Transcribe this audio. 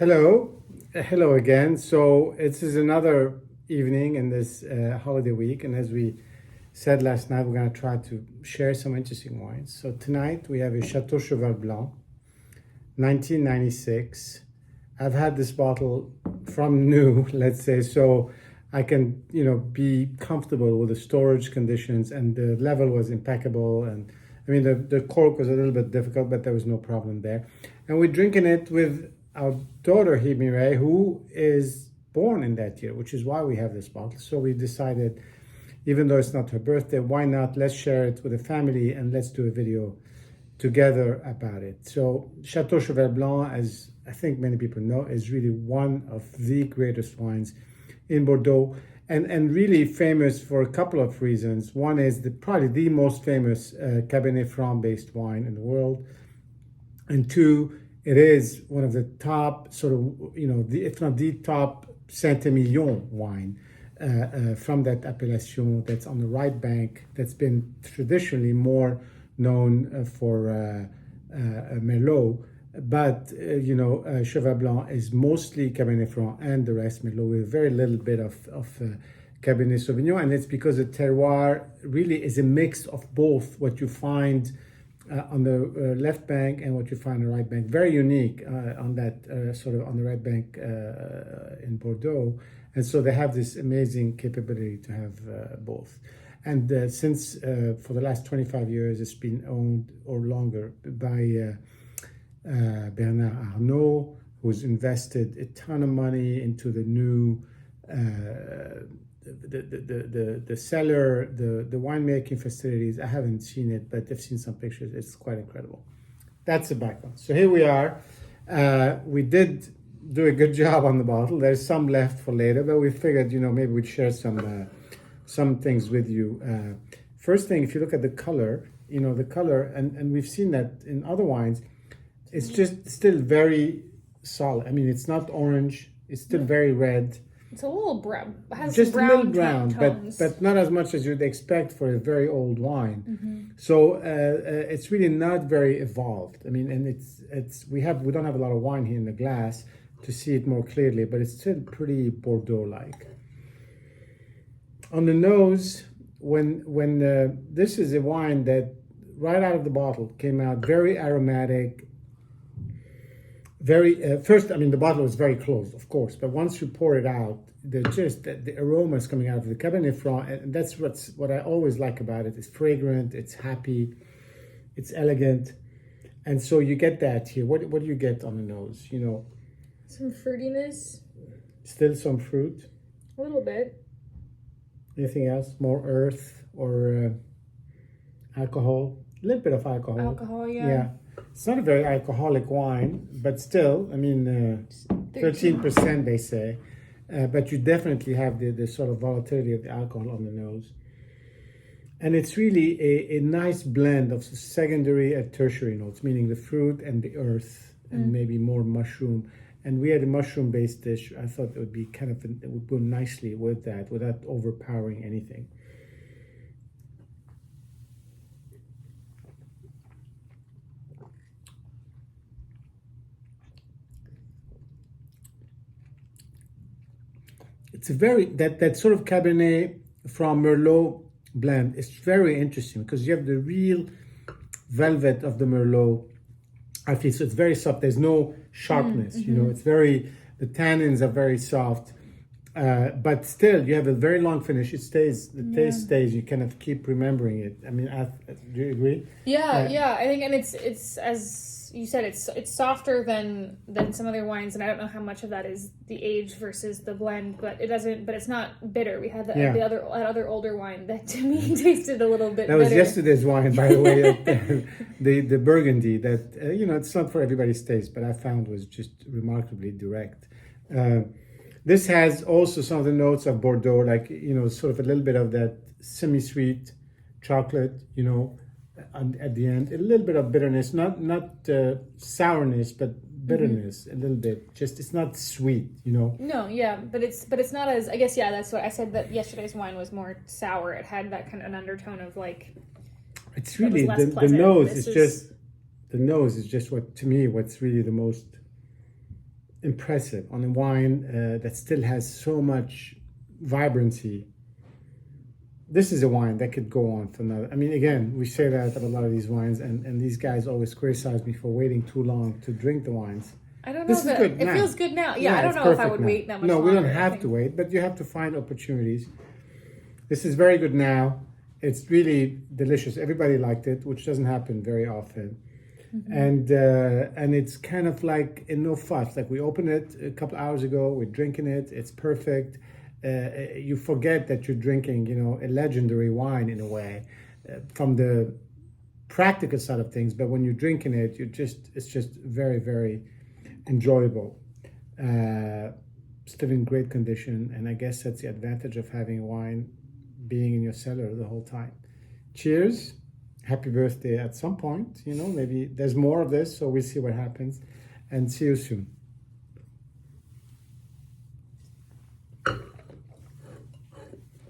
Hello again. So this is another evening in this holiday week, and as we said last night, we're going to try to share some interesting wines. So tonight we have a Chateau Cheval Blanc, 1996. I've had this bottle from new, let's say, so I can be comfortable with the storage conditions, and the level was impeccable. And I mean the cork was a little bit difficult, but there was no problem there. And we're drinking it with our daughter Himire, who is born in that year, which is why we have this bottle. So we decided, even though it's not her birthday, why not let's share it with the family and let's do a video together about it. So Chateau Cheval Blanc, as I think many people know, is really one of the greatest wines in Bordeaux, and really famous for a couple of reasons. One is probably the most famous Cabernet Franc based wine in the world, and two, it is one of the top if not the top Saint-Emilion wine from that appellation that's on the right bank, that's been traditionally more known for Merlot. But Cheval Blanc is mostly Cabernet Franc and the rest Merlot, with very little bit of Cabernet Sauvignon. And it's because the terroir really is a mix of both what you find on the left bank and what you find on the right bank. Very unique on that on the right bank in Bordeaux. And so they have this amazing capability to have both. And since for the last 25 years, it's been owned or longer by Bernard Arnault, who's invested a ton of money into the new the cellar, the winemaking facilities. I haven't seen it, but I've seen some pictures. It's quite incredible. That's the background. So here we are. We did do a good job on the bottle. There's some left for later, but we figured, maybe we'd share some things with you. First thing, if you look at the color, and we've seen that in other wines, it's just still very solid. I mean, it's not orange. It's still very red. It's a little brown. It has just brown a little brown, tones. but not as much as you'd expect for a very old wine. Mm-hmm. So it's really not very evolved. I mean, and we don't have a lot of wine here in the glass to see it more clearly, but it's still pretty Bordeaux-like. On the nose, when this is a wine that right out of the bottle came out very aromatic. First, I mean, the bottle was very closed, of course, but once you pour it out, the aroma is coming out of the Cabernet Franc, and that's what I always like about it. It's fragrant, it's happy, it's elegant, and so you get that here. What do you get on the nose? Some fruitiness. Still some fruit. A little bit. Anything else? More earth or alcohol? A little bit of alcohol. Alcohol, yeah. Yeah. It's not a very alcoholic wine, but still, I mean, 13% they say. But you definitely have the sort of volatility of the alcohol on the nose. And it's really a nice blend of secondary and tertiary notes, meaning the fruit and the earth and maybe more mushroom. And we had a mushroom-based dish. I thought it would be it would go nicely with that without overpowering anything. It's a very, that sort of Cabernet from Merlot blend is very interesting because you have the real velvet of the Merlot. I feel so it's very soft. There's no sharpness, it's the tannins are very soft, but still you have a very long finish. It stays, the taste stays. You kind of keep remembering it. I mean, do you agree? Yeah. I think, and it's as you said, it's softer than some other wines, and I don't know how much of that is the age versus the blend, but it's not bitter. We had the other older wine that to me tasted a little bit bitter. That was yesterday's wine, by the way, the Burgundy that it's not for everybody's taste, but I found was just remarkably direct. This has also some of the notes of Bordeaux, like sort of a little bit of that semi-sweet chocolate, at the end, a little bit of bitterness, not sourness, but bitterness, a little bit. Just it's not sweet, No, yeah, but it's not as, I guess, yeah. That's what I said, that yesterday's wine was more sour. It had that kind of an undertone of like. It's really the nose is just what, to me, what's really the most impressive on a wine that still has so much vibrancy. This is a wine that could go on for another. I mean, again, we say that about a lot of these wines, and these guys always criticize me for waiting too long to drink the wines. I don't know. This is good It now. feels good now. Yeah, I don't it's know if I perfect would now. wait that much No, we longer, don't I have think. to wait, but you have to find opportunities. This is very good now. It's really delicious. Everybody liked it, which doesn't happen very often. And it's kind of like in no fuss. Like we opened it a couple hours ago, we're drinking it. It's perfect. You forget that you're drinking, a legendary wine in a way, from the practical side of things. But when you're drinking it, it's just very, very enjoyable. Still in great condition, and I guess that's the advantage of having wine being in your cellar the whole time. Cheers. Happy birthday at some point, maybe there's more of this, so we'll see what happens, and see you soon.